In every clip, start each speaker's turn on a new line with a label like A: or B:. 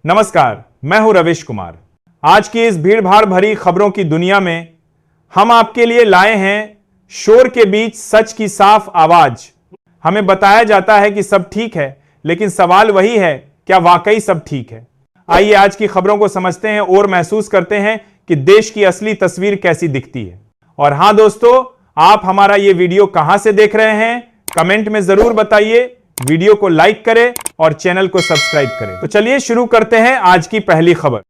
A: नमस्कार, मैं हूं रविश कुमार। आज की इस भीड़भाड़ भरी खबरों की दुनिया में हम आपके लिए लाए हैं शोर के बीच सच की साफ आवाज। हमें बताया जाता है कि सब ठीक है, लेकिन सवाल वही है, क्या वाकई सब ठीक है? आइए आज की खबरों को समझते हैं और महसूस करते हैं कि देश की असली तस्वीर कैसी दिखती है। और हां दोस्तों, आप हमारा ये वीडियो कहां से देख रहे हैं, कमेंट में जरूर बताइए। वीडियो को लाइक करें और चैनल को सब्सक्राइब करें। तो चलिए शुरू करते हैं आज की पहली खबर।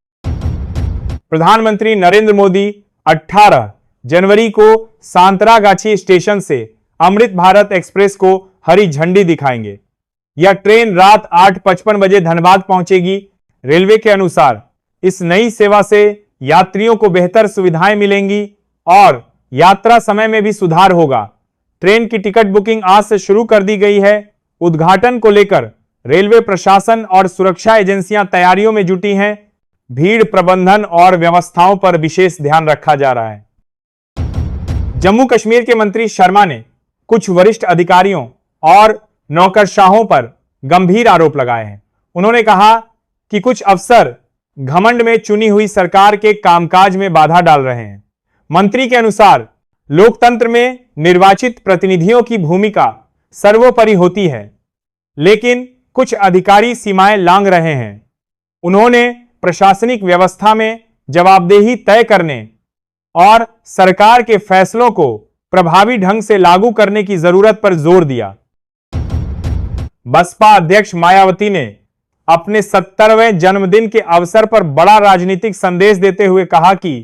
A: प्रधानमंत्री नरेंद्र मोदी 18 जनवरी को सांतरागाछी स्टेशन से अमृत भारत एक्सप्रेस को हरी झंडी दिखाएंगे। यह ट्रेन रात 8:55 बजे धनबाद पहुंचेगी। रेलवे के अनुसार इस नई सेवा से यात्रियों को बेहतर सुविधाएं मिलेंगी और यात्रा समय में भी सुधार होगा। ट्रेन की टिकट बुकिंग आज से शुरू कर दी गई है। उद्घाटन को लेकर रेलवे प्रशासन और सुरक्षा एजेंसियां तैयारियों में जुटी हैं। भीड़ प्रबंधन और व्यवस्थाओं पर विशेष ध्यान रखा जा रहा है। जम्मू कश्मीर के मंत्री शर्मा ने कुछ वरिष्ठ अधिकारियों और नौकरशाहों पर गंभीर आरोप लगाए हैं। उन्होंने कहा कि कुछ अफसर घमंड में चुनी हुई सरकार के कामकाज में बाधा डाल रहे हैं। मंत्री के अनुसार लोकतंत्र में निर्वाचित प्रतिनिधियों की भूमिका सर्वोपरि होती है, लेकिन कुछ अधिकारी सीमाएं लांघ रहे हैं। उन्होंने प्रशासनिक व्यवस्था में जवाबदेही तय करने और सरकार के फैसलों को प्रभावी ढंग से लागू करने की जरूरत पर जोर दिया। बसपा अध्यक्ष मायावती ने अपने 70वें जन्मदिन के अवसर पर बड़ा राजनीतिक संदेश देते हुए कहा कि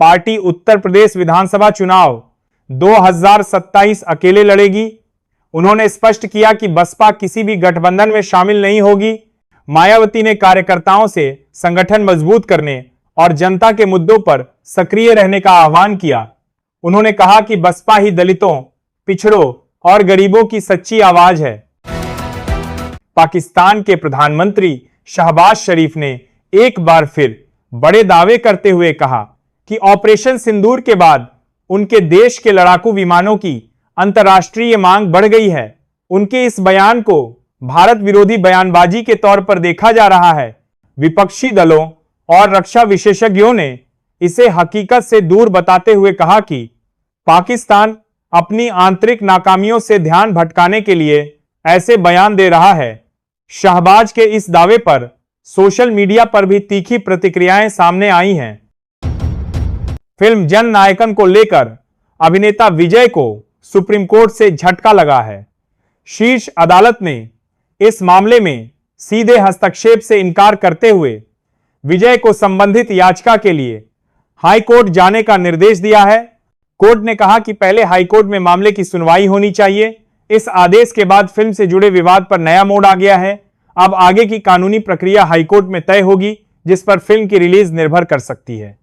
A: पार्टी उत्तर प्रदेश विधानसभा चुनाव 2027 अकेले लड़ेगी। उन्होंने स्पष्ट किया कि बसपा किसी भी गठबंधन में शामिल नहीं होगी। मायावती ने कार्यकर्ताओं से संगठन मजबूत करने और जनता के मुद्दों पर सक्रिय रहने का आह्वान किया। उन्होंने कहा कि बसपा ही दलितों, पिछड़ों और गरीबों की सच्ची आवाज है। पाकिस्तान के प्रधानमंत्री शहबाज शरीफ ने एक बार फिर बड़े दावे करते हुए कहा कि ऑपरेशन सिंदूर के बाद उनके देश के लड़ाकू विमानों की अंतर्राष्ट्रीय मांग बढ़ गई है। उनके इस बयान को भारत विरोधी बयानबाजी के तौर पर देखा जा रहा है। विपक्षी दलों और रक्षा विशेषज्ञों ने इसे हकीकत से दूर बताते हुए कहा कि पाकिस्तान अपनी आंतरिक नाकामियों से ध्यान भटकाने के लिए ऐसे बयान दे रहा है। शहबाज के इस दावे पर सोशल मीडिया पर भी तीखी प्रतिक्रियाएं सामने आई हैं। फिल्म जन नायकन को लेकर अभिनेता विजय को सुप्रीम कोर्ट से झटका लगा है। शीर्ष अदालत ने इस मामले में सीधे हस्तक्षेप से इनकार करते हुए विजय को संबंधित याचिका के लिए हाईकोर्ट जाने का निर्देश दिया है। कोर्ट ने कहा कि पहले हाईकोर्ट में मामले की सुनवाई होनी चाहिए। इस आदेश के बाद फिल्म से जुड़े विवाद पर नया मोड़ आ गया है। अब आगे की कानूनी प्रक्रिया हाईकोर्ट में तय होगी, जिस पर फिल्म की रिलीज निर्भर कर सकती है।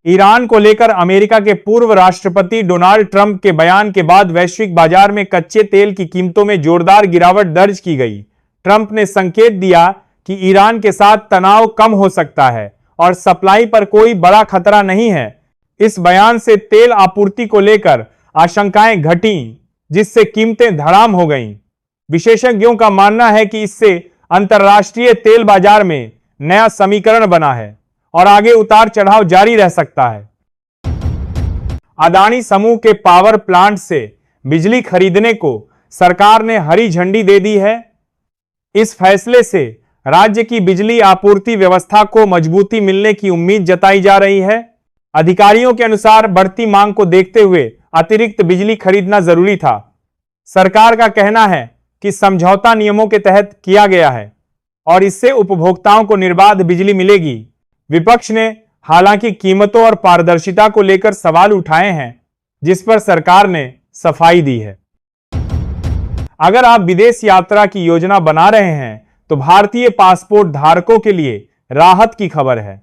A: ईरान को लेकर अमेरिका के पूर्व राष्ट्रपति डोनाल्ड ट्रंप के बयान के बाद वैश्विक बाजार में कच्चे तेल की कीमतों में जोरदार गिरावट दर्ज की गई। ट्रंप ने संकेत दिया कि ईरान के साथ तनाव कम हो सकता है और सप्लाई पर कोई बड़ा खतरा नहीं है। इस बयान से तेल आपूर्ति को लेकर आशंकाएं घटीं, जिससे कीमतें धड़ाम हो गईं। विशेषज्ञों का मानना है कि इससे अंतर्राष्ट्रीय तेल बाजार में नया समीकरण बना है और आगे उतार चढ़ाव जारी रह सकता है। अदानी समूह के पावर प्लांट से बिजली खरीदने को सरकार ने हरी झंडी दे दी है। इस फैसले से राज्य की बिजली आपूर्ति व्यवस्था को मजबूती मिलने की उम्मीद जताई जा रही है। अधिकारियों के अनुसार बढ़ती मांग को देखते हुए अतिरिक्त बिजली खरीदना जरूरी था। सरकार का कहना है कि समझौता नियमों के तहत किया गया है और इससे उपभोक्ताओं को निर्बाध बिजली मिलेगी। विपक्ष ने हालांकि कीमतों और पारदर्शिता को लेकर सवाल उठाए हैं, जिस पर सरकार ने सफाई दी है। अगर आप विदेश यात्रा की योजना बना रहे हैं तो भारतीय पासपोर्ट धारकों के लिए राहत की खबर है।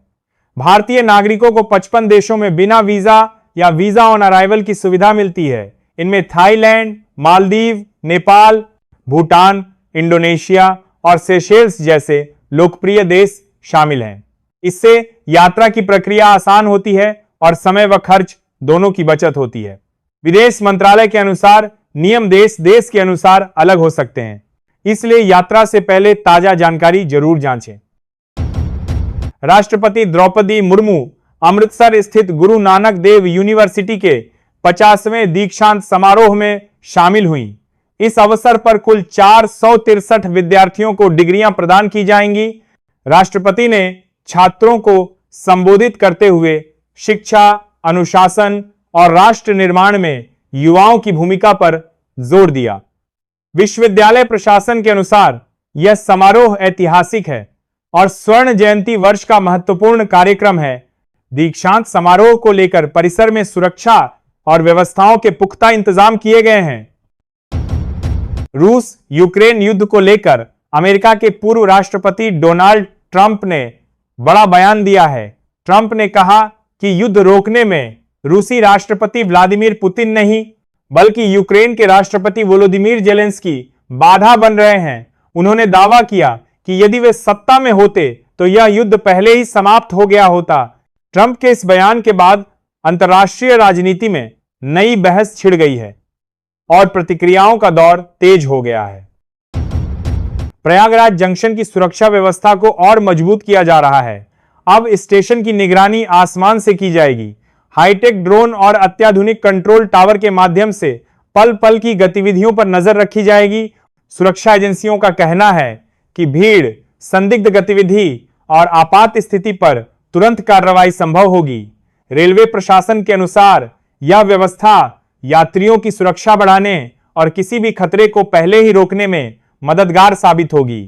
A: भारतीय नागरिकों को 55 देशों में बिना वीजा या वीजा ऑन अराइवल की सुविधा मिलती है। इनमें थाईलैंड, मालदीव, नेपाल, भूटान, इंडोनेशिया और सेशेल्स जैसे लोकप्रिय देश शामिल हैं। इससे यात्रा की प्रक्रिया आसान होती है और समय व खर्च दोनों की बचत होती है। विदेश मंत्रालय के अनुसार नियम देश देश के अनुसार अलग हो सकते हैं। इसलिए यात्रा से पहले ताजा जानकारी जरूर जांचें। राष्ट्रपति द्रौपदी मुर्मू अमृतसर स्थित गुरु नानक देव यूनिवर्सिटी के 50वें दीक्षांत समारोह में शामिल हुई। इस अवसर पर कुल 463 विद्यार्थियों को डिग्रियां प्रदान की जाएंगी। राष्ट्रपति ने छात्रों को संबोधित करते हुए शिक्षा, अनुशासन और राष्ट्र निर्माण में युवाओं की भूमिका पर जोर दिया। विश्वविद्यालय प्रशासन के अनुसार यह समारोह ऐतिहासिक है और स्वर्ण जयंती वर्ष का महत्वपूर्ण कार्यक्रम है। दीक्षांत समारोह को लेकर परिसर में सुरक्षा और व्यवस्थाओं के पुख्ता इंतजाम किए गए हैं। रूस यूक्रेन युद्ध को लेकर अमेरिका के पूर्व राष्ट्रपति डोनाल्ड ट्रंप ने बड़ा बयान दिया है। ट्रंप ने कहा कि युद्ध रोकने में रूसी राष्ट्रपति व्लादिमीर पुतिन नहीं, बल्कि यूक्रेन के राष्ट्रपति वोलोदिमीर जेलेंस्की बाधा बन रहे हैं। उन्होंने दावा किया कि यदि वे सत्ता में होते तो यह युद्ध पहले ही समाप्त हो गया होता। ट्रंप के इस बयान के बाद अंतर्राष्ट्रीय राजनीति में नई बहस छिड़ गई है और प्रतिक्रियाओं का दौर तेज हो गया है। प्रयागराज जंक्शन की सुरक्षा व्यवस्था को और मजबूत किया जा रहा है। अब स्टेशन की निगरानी आसमान से की जाएगी। हाईटेक ड्रोन और अत्याधुनिक कंट्रोल टावर के माध्यम से पल पल की गतिविधियों पर नजर रखी जाएगी। सुरक्षा एजेंसियों का कहना है कि भीड़, संदिग्ध गतिविधि और आपात स्थिति पर तुरंत कार्रवाई संभव होगी। रेलवे प्रशासन के अनुसार यह व्यवस्था यात्रियों की सुरक्षा बढ़ाने और किसी भी खतरे को पहले ही रोकने में मददगार साबित होगी।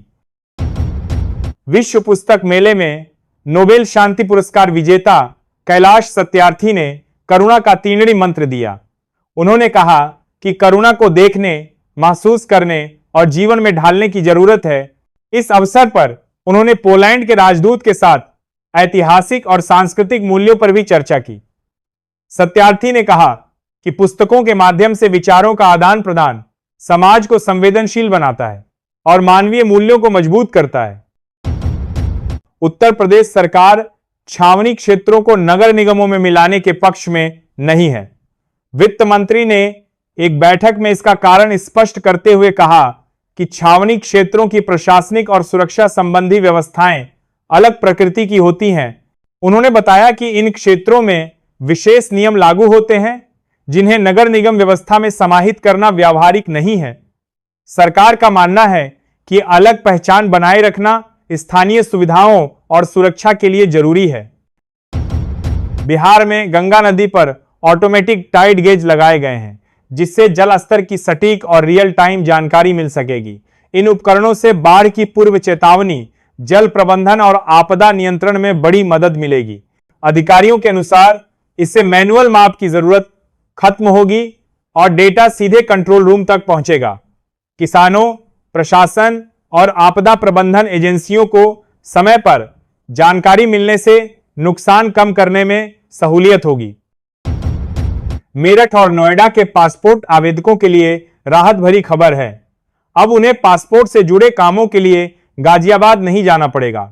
A: विश्व पुस्तक मेले में नोबेल शांति पुरस्कार विजेता कैलाश सत्यार्थी ने करुणा का तीनड़ी मंत्र दिया। उन्होंने कहा कि करुणा को देखने, महसूस करने और जीवन में ढालने की जरूरत है। इस अवसर पर उन्होंने पोलैंड के राजदूत के साथ ऐतिहासिक और सांस्कृतिक मूल्यों पर भी चर्चा की। सत्यार्थी ने कहा कि पुस्तकों के माध्यम से विचारों का आदान प्रदान समाज को संवेदनशील बनाता है और मानवीय मूल्यों को मजबूत करता है। उत्तर प्रदेश सरकार छावनी क्षेत्रों को नगर निगमों में मिलाने के पक्ष में नहीं है। वित्त मंत्री ने एक बैठक में इसका कारण स्पष्ट करते हुए कहा कि छावनी क्षेत्रों की प्रशासनिक और सुरक्षा संबंधी व्यवस्थाएं अलग प्रकृति की होती हैं। उन्होंने बताया कि इन क्षेत्रों में विशेष नियम लागू होते हैं जिन्हें नगर निगम व्यवस्था में समाहित करना व्यावहारिक नहीं है। सरकार का मानना है कि अलग पहचान बनाए रखना स्थानीय सुविधाओं और सुरक्षा के लिए जरूरी है। बिहार में गंगा नदी पर ऑटोमेटिक टाइड गेज लगाए गए हैं, जिससे जल स्तर की सटीक और रियल टाइम जानकारी मिल सकेगी। इन उपकरणों से बाढ़ की पूर्व चेतावनी, जल प्रबंधन और आपदा नियंत्रण में बड़ी मदद मिलेगी। अधिकारियों के अनुसार इससे मैनुअल माप की जरूरत खत्म होगी और डेटा सीधे कंट्रोल रूम तक पहुंचेगा। किसानों, प्रशासन और आपदा प्रबंधन एजेंसियों को समय पर जानकारी मिलने से नुकसान कम करने में सहूलियत होगी। मेरठ और नोएडा के पासपोर्ट आवेदकों के लिए राहत भरी खबर है। अब उन्हें पासपोर्ट से जुड़े कामों के लिए गाजियाबाद नहीं जाना पड़ेगा।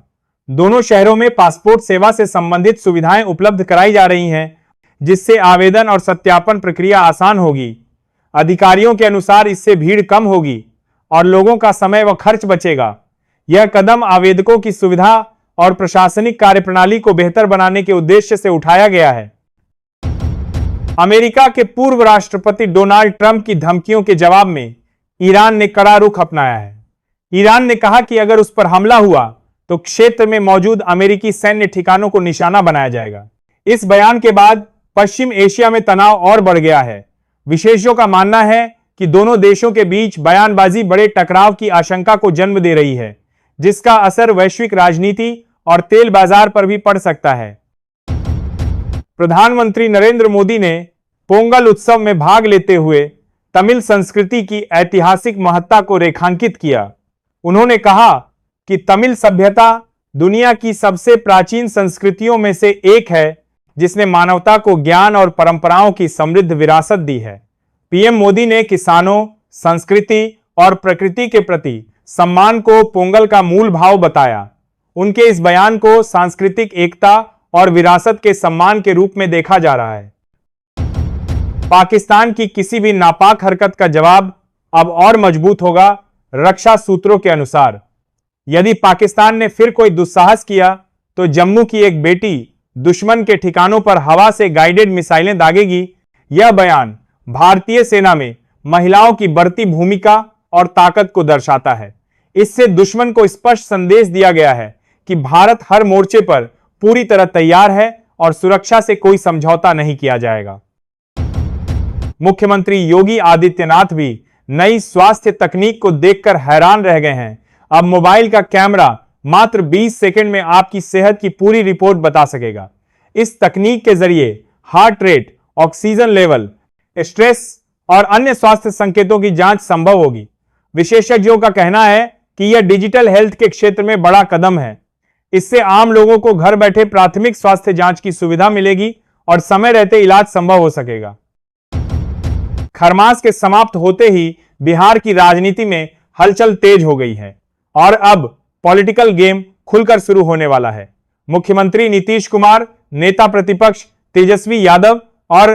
A: दोनों शहरों में पासपोर्ट सेवा से संबंधित सुविधाएं उपलब्ध कराई जा रही हैं, जिससे आवेदन और सत्यापन प्रक्रिया आसान होगी। अधिकारियों के अनुसार इससे भीड़ कम होगी और लोगों का समय व खर्च बचेगा। यह कदम आवेदकों की सुविधा और प्रशासनिक कार्यप्रणाली को बेहतर बनाने के उद्देश्य से उठाया गया है। अमेरिका के पूर्व राष्ट्रपति डोनाल्ड ट्रंप की धमकियों के जवाब में ईरान ने कड़ा रुख अपनाया है। ईरान ने कहा कि अगर उस पर हमला हुआ तो क्षेत्र में मौजूद अमेरिकी सैन्य ठिकानों को निशाना बनाया जाएगा। इस बयान के बाद पश्चिम एशिया में तनाव और बढ़ गया है। विशेषज्ञों का मानना है कि दोनों देशों के बीच बयानबाजी बड़े टकराव की आशंका को जन्म दे रही है, जिसका असर वैश्विक राजनीति और तेल बाजार पर भी पड़ सकता है। प्रधानमंत्री नरेंद्र मोदी ने पोंगल उत्सव में भाग लेते हुए तमिल संस्कृति की ऐतिहासिक महत्ता को रेखांकित किया। उन्होंने कहा कि तमिल सभ्यता दुनिया की सबसे प्राचीन संस्कृतियों में से एक है, जिसने मानवता को ज्ञान और परंपराओं की समृद्ध विरासत दी है। पीएम मोदी ने किसानों, संस्कृति और प्रकृति के प्रति सम्मान को पोंगल का मूल भाव बताया। उनके इस बयान को सांस्कृतिक एकता और विरासत के सम्मान के रूप में देखा जा रहा है। पाकिस्तान की किसी भी नापाक हरकत का जवाब अब और मजबूत होगा। रक्षा सूत्रों के अनुसार। यदि पाकिस्तान ने फिर कोई दुस्साहस किया तो जम्मू की एक बेटी दुश्मन के ठिकानों पर हवा से गाइडेड मिसाइलें दागेगी। यह बयान भारतीय सेना में महिलाओं की बढ़ती भूमिका और ताकत को दर्शाता है। इससे दुश्मन को स्पष्ट संदेश दिया गया है कि भारत हर मोर्चे पर पूरी तरह तैयार है और सुरक्षा से कोई समझौता नहीं किया जाएगा। मुख्यमंत्री योगी आदित्यनाथ भी नई स्वास्थ्य तकनीक को देखकर हैरान रह गए हैं। अब मोबाइल का कैमरा मात्र 20 सेकंड में आपकी सेहत की पूरी रिपोर्ट बता सकेगा। इस तकनीक के जरिए heart rate, oxygen level, stress और अन्य स्वास्थ्य संकेतों की जांच संभव होगी। विशेषज्ञों का कहना है कि यह डिजिटल हेल्थ के क्षेत्र में बड़ा कदम है। इससे आम लोगों को घर बैठे प्राथमिक स्वास्थ्य जांच की सुविधा मिलेगी और समय रहते इलाज संभव हो सकेगा। खरमास के समाप्त होते ही बिहार की राजनीति में हलचल तेज हो गई है और अब पॉलिटिकल गेम खुलकर शुरू होने वाला है। मुख्यमंत्री नीतीश कुमार, नेता प्रतिपक्ष तेजस्वी यादव और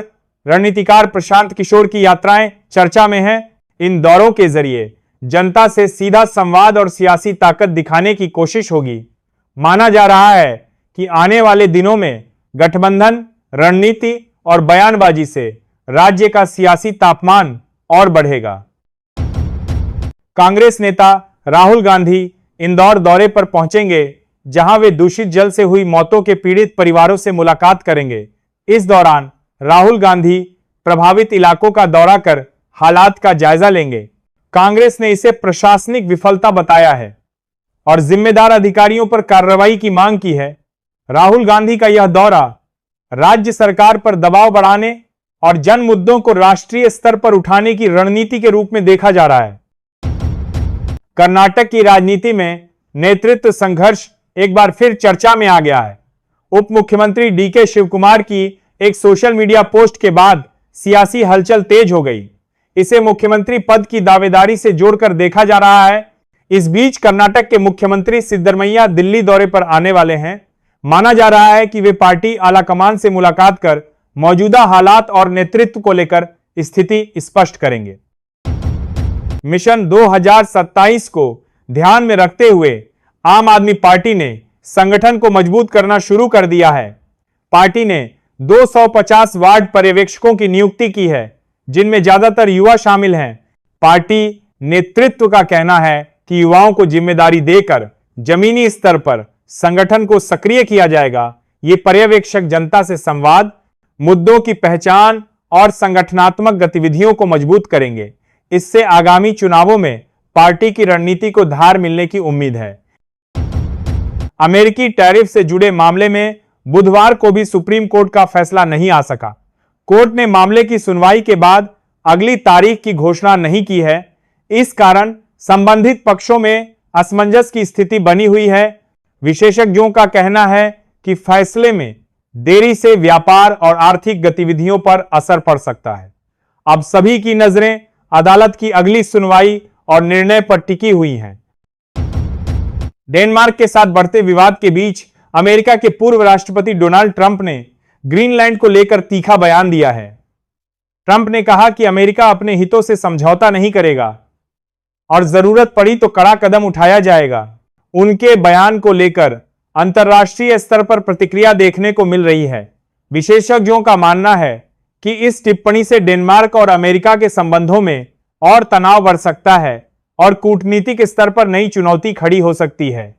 A: रणनीतिकार प्रशांत किशोर की यात्राएं चर्चा में हैं। इन दौरों के जरिए जनता से सीधा संवाद और सियासी ताकत दिखाने की कोशिश होगी। माना जा रहा है कि आने वाले दिनों में गठबंधन, रणनीति और बयानबाजी से राज्य का सियासी तापमान और बढ़ेगा। कांग्रेस नेता राहुल गांधी इंदौर दौरे पर पहुंचेंगे, जहां वे दूषित जल से हुई मौतों के पीड़ित परिवारों से मुलाकात करेंगे। इस दौरान राहुल गांधी प्रभावित इलाकों का दौरा कर हालात का जायजा लेंगे। कांग्रेस ने इसे प्रशासनिक विफलता बताया है और जिम्मेदार अधिकारियों पर कार्रवाई की मांग की है। राहुल गांधी का यह दौरा राज्य सरकार पर दबाव बढ़ाने और जन मुद्दों को राष्ट्रीय स्तर पर उठाने की रणनीति के रूप में देखा जा रहा है। कर्नाटक की राजनीति में नेतृत्व संघर्ष एक बार फिर चर्चा में आ गया है। उप मुख्यमंत्री डीके शिवकुमार की एक सोशल मीडिया पोस्ट के बाद सियासी हलचल तेज हो गई। इसे मुख्यमंत्री पद की दावेदारी से जोड़कर देखा जा रहा है। इस बीच कर्नाटक के मुख्यमंत्री सिद्धरमैया दिल्ली दौरे पर आने वाले हैं। माना जा रहा है कि वे पार्टी आलाकमान से मुलाकात कर मौजूदा हालात और नेतृत्व को लेकर स्थिति स्पष्ट करेंगे। मिशन 2027 को ध्यान में रखते हुए आम आदमी पार्टी ने संगठन को मजबूत करना शुरू कर दिया है। पार्टी ने 250 वार्ड पर्यवेक्षकों की नियुक्ति की है, जिनमें ज्यादातर युवा शामिल हैं। पार्टी नेतृत्व का कहना है कि युवाओं को जिम्मेदारी देकर जमीनी स्तर पर संगठन को सक्रिय किया जाएगा। ये पर्यवेक्षक जनता से संवाद, मुद्दों की पहचान और संगठनात्मक गतिविधियों को मजबूत करेंगे। इससे आगामी चुनावों में पार्टी की रणनीति को धार मिलने की उम्मीद है। अमेरिकी टैरिफ से जुड़े मामले में बुधवार को भी सुप्रीम कोर्ट का फैसला नहीं आ सका। कोर्ट ने मामले की सुनवाई के बाद अगली तारीख की घोषणा नहीं की है। इस कारण संबंधित पक्षों में असमंजस की स्थिति बनी हुई है। विशेषज्ञों का कहना है कि फैसले में देरी से व्यापार और आर्थिक गतिविधियों पर असर पड़ सकता है। अब सभी की नजरें अदालत की अगली सुनवाई और निर्णय पर टिकी हुई हैं। डेनमार्क के साथ बढ़ते विवाद के बीच अमेरिका के पूर्व राष्ट्रपति डोनाल्ड ट्रंप ने ग्रीनलैंड को लेकर तीखा बयान दिया है। ट्रंप ने कहा कि अमेरिका अपने हितों से समझौता नहीं करेगा और जरूरत पड़ी तो कड़ा कदम उठाया जाएगा। उनके बयान को लेकर अंतर्राष्ट्रीय स्तर पर प्रतिक्रिया देखने को मिल रही है। विशेषज्ञों का मानना है कि इस टिप्पणी से डेनमार्क और अमेरिका के संबंधों में और तनाव बढ़ सकता है और कूटनीतिक स्तर पर नई चुनौती खड़ी हो सकती है।